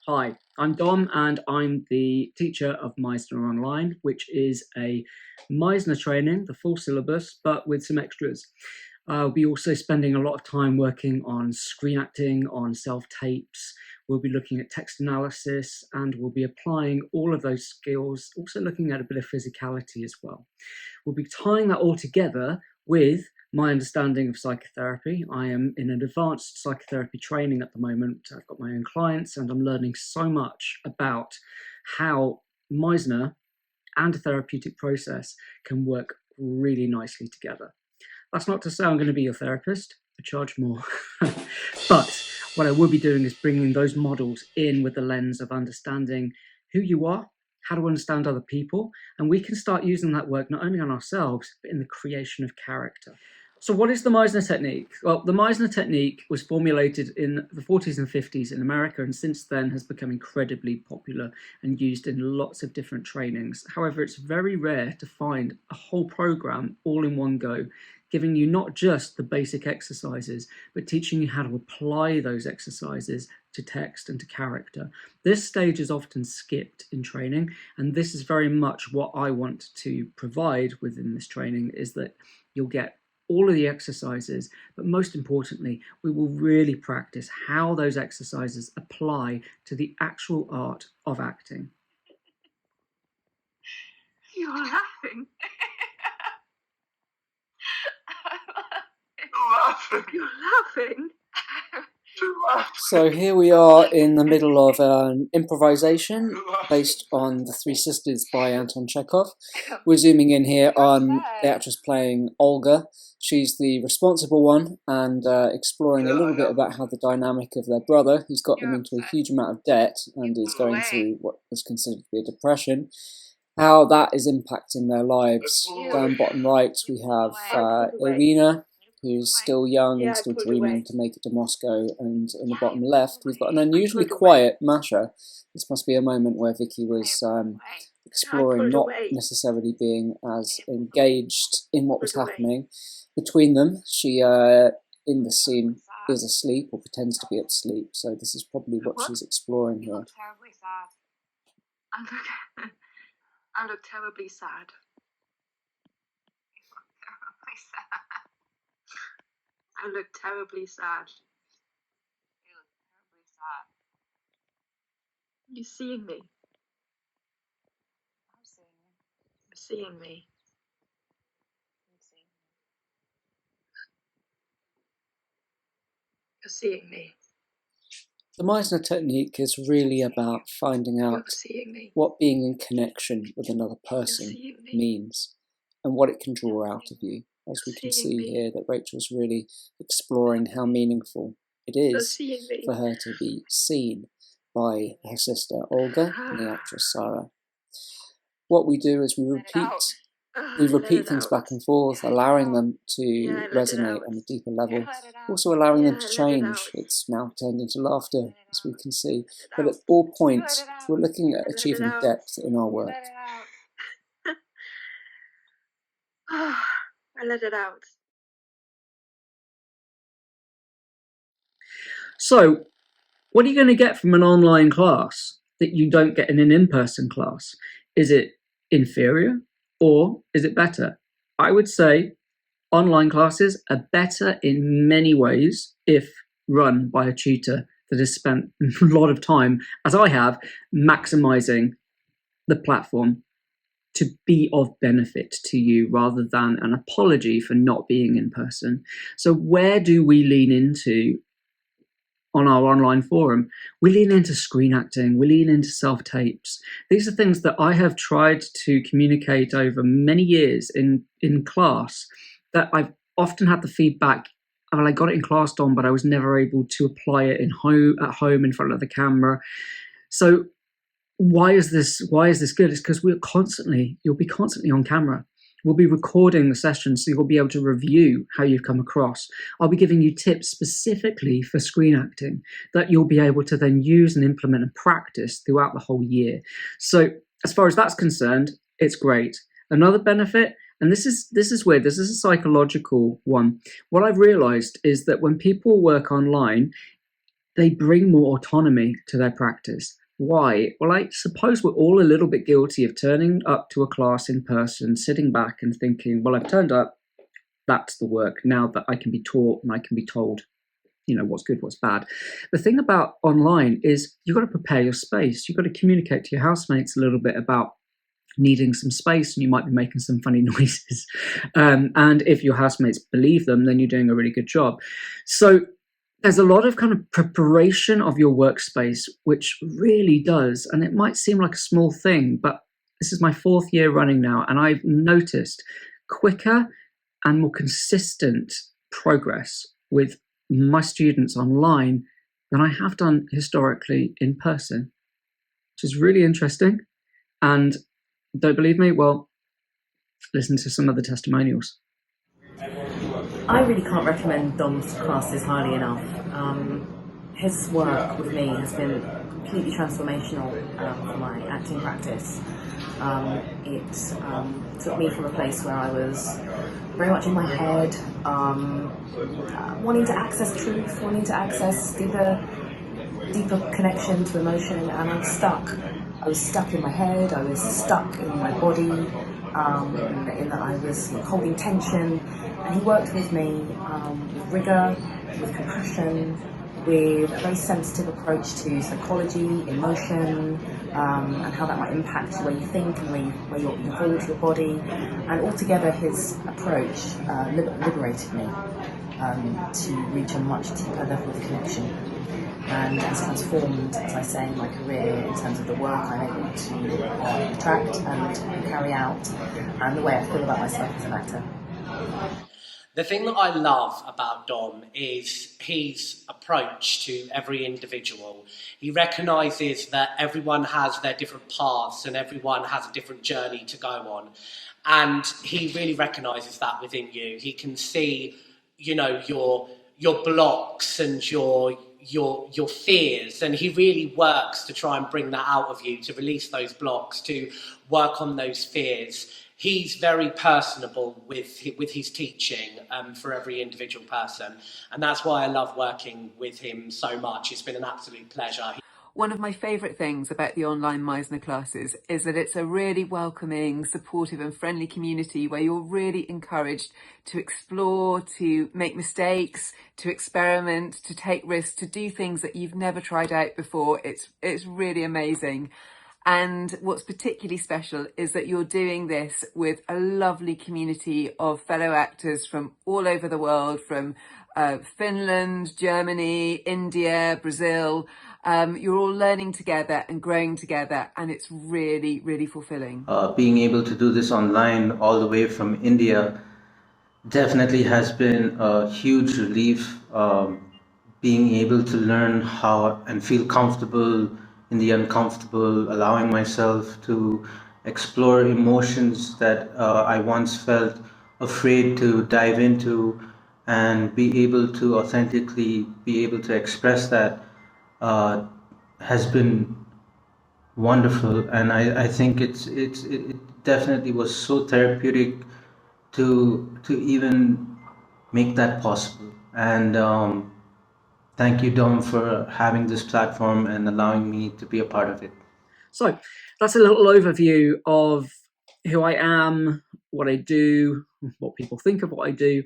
Hi, I'm Dom and I'm the teacher of Meisner Online, which is a Meisner training, the full syllabus, but with some extras. I'll be also spending a lot of time working on screen acting, on self-tapes. We'll be looking at text analysis and we'll be applying all of those skills, also looking at a bit of physicality as well. We'll be tying that all together with my understanding of psychotherapy. I am in an advanced psychotherapy training at the moment. I've got my own clients and I'm learning so much about how Meisner and a therapeutic process can work really nicely together. That's not to say I'm going to be your therapist. I charge more. But what I will be doing is bringing those models in with the lens of understanding who you are, how to understand other people, and we can start using that work not only on ourselves, but in the creation of character. So what is the Meisner Technique? Well, the Meisner Technique was formulated in the 40s and 50s in America, and since then has become incredibly popular and used in lots of different trainings. However, it's very rare to find a whole program all in one go, giving you not just the basic exercises, but teaching you how to apply those exercises to text and to character. This stage is often skipped in training, and this is very much what I want to provide within this training, is that you'll get all of the exercises, but most importantly, we will really practice how those exercises apply to the actual art of acting. You're laughing. You're laughing. So here we are in the middle of an improvisation based on The Three Sisters by Anton Chekhov. We're zooming in here on the actress playing Olga. She's the responsible one, and exploring a little bit about how the dynamic of their brother, who's got them into a huge amount of debt and is going through what is considered to be a depression, how that is impacting their lives. Down bottom right we have Irina, who's still young and still dreaming to make it to Moscow, and in the bottom left we've got an unusually quiet Masha. This must be a moment where Vicky was exploring not necessarily being as engaged in what was happening between them. She, in the scene, is asleep or pretends to be asleep, so this is probably what she's exploring here. I look terribly sad. I look terribly sad. You look terribly sad. You're seeing me. I'm seeing you. You're seeing me. I'm seeing you. You're seeing me. The Meisner technique is really about finding out what being in connection with another person means and what it can draw out of you. As we can see here, that Rachel's really exploring how meaningful it is for her to be seen by her sister Olga and the actress Sarah. What we do is we repeat things back and forth, allowing them to resonate on a deeper level, also allowing them to change. It's now turned into laughter, as we can see, but at all points we're looking at achieving depth in our work. I let it out. So, what are you going to get from an online class that you don't get in an in-person class? Is it inferior or is it better? I would say online classes are better in many ways if run by a tutor that has spent a lot of time, as I have, maximizing the platform to be of benefit to you rather than an apology for not being in person. So where do we lean into on our online forum? We lean into screen acting, we lean into self-tapes. These are things that I have tried to communicate over many years in class, that I've often had the feedback, well, I got it in class, Dom, but I was never able to apply it at home in front of the camera. So why is this good? It's because you'll be constantly on camera. We'll be recording the session, so you'll be able to review how you've come across. I'll be giving you tips specifically for screen acting that you'll be able to then use and implement and practice throughout the whole year. So as far as that's concerned, it's great. Another benefit, and this is weird, this is a psychological one. What I've realized is that when people work online, they bring more autonomy to their practice. Why? Well, I suppose we're all a little bit guilty of turning up to a class in person, sitting back and thinking, well, I've turned up, that's the work. Now that I can be taught and I can be told, what's good, what's bad. The thing about online is you've got to prepare your space. You've got to communicate to your housemates a little bit about needing some space, and you might be making some funny noises. And if your housemates believe them, then you're doing a really good job. So there's a lot of kind of preparation of your workspace, which really does, and it might seem like a small thing, but this is my 4th year running now, and I've noticed quicker and more consistent progress with my students online than I have done historically in person, which is really interesting. And don't believe me? Well, listen to some of the testimonials. I really can't recommend Dom's classes highly enough. His work with me has been completely transformational for my acting practice. It took me from a place where I was very much in my head, wanting to access truth, wanting to access deeper connection to emotion, and I was stuck. I was stuck in my head, I was stuck in my body, in that I was holding tension, and he worked with me with rigour, with compassion, with a very sensitive approach to psychology, emotion, and how that might impact the way you think and where you hold your body. And altogether his approach liberated me to reach a much deeper level of connection, and has transformed, as I say, my career in terms of the work I'm able to attract and carry out, and the way I feel about myself as an actor. The thing that I love about Dom is his approach to every individual. He recognises that everyone has their different paths and everyone has a different journey to go on. And he really recognises that within you. He can see, your blocks and your fears, and he really works to try and bring that out of you, to release those blocks, to work on those fears. He's very personable with his teaching for every individual person, and that's why I love working with him so much. It's been an absolute pleasure. One of my favourite things about the online Meisner classes is that it's a really welcoming, supportive and friendly community where you're really encouraged to explore, to make mistakes, to experiment, to take risks, to do things that you've never tried out before. It's really amazing. And what's particularly special is that you're doing this with a lovely community of fellow actors from all over the world, from Finland, Germany, India, Brazil. You're all learning together and growing together, and it's really, really fulfilling. Being able to do this online all the way from India definitely has been a huge relief. Being able to learn how and feel comfortable in the uncomfortable, allowing myself to explore emotions that I once felt afraid to dive into, and be able to authentically be able to express that has been wonderful. And I think it definitely was so therapeutic to even make that possible. And thank you, Dom, for having this platform and allowing me to be a part of it. So that's a little overview of who I am, what I do, what people think of what I do,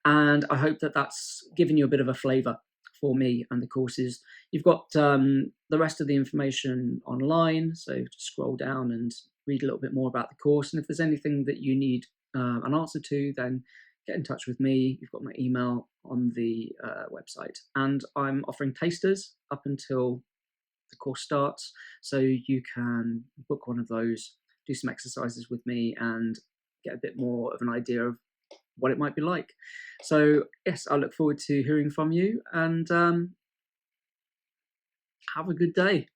and I hope that that's given you a bit of a flavour for me and the courses. You've got the rest of the information online, so just scroll down and read a little bit more about the course, and if there's anything that you need an answer to, then get in touch with me. You've got my email on the website, and I'm offering tasters up until the course starts, so you can book one of those, do some exercises with me, and get a bit more of an idea of what it might be like. So yes, I look forward to hearing from you, and have a good day.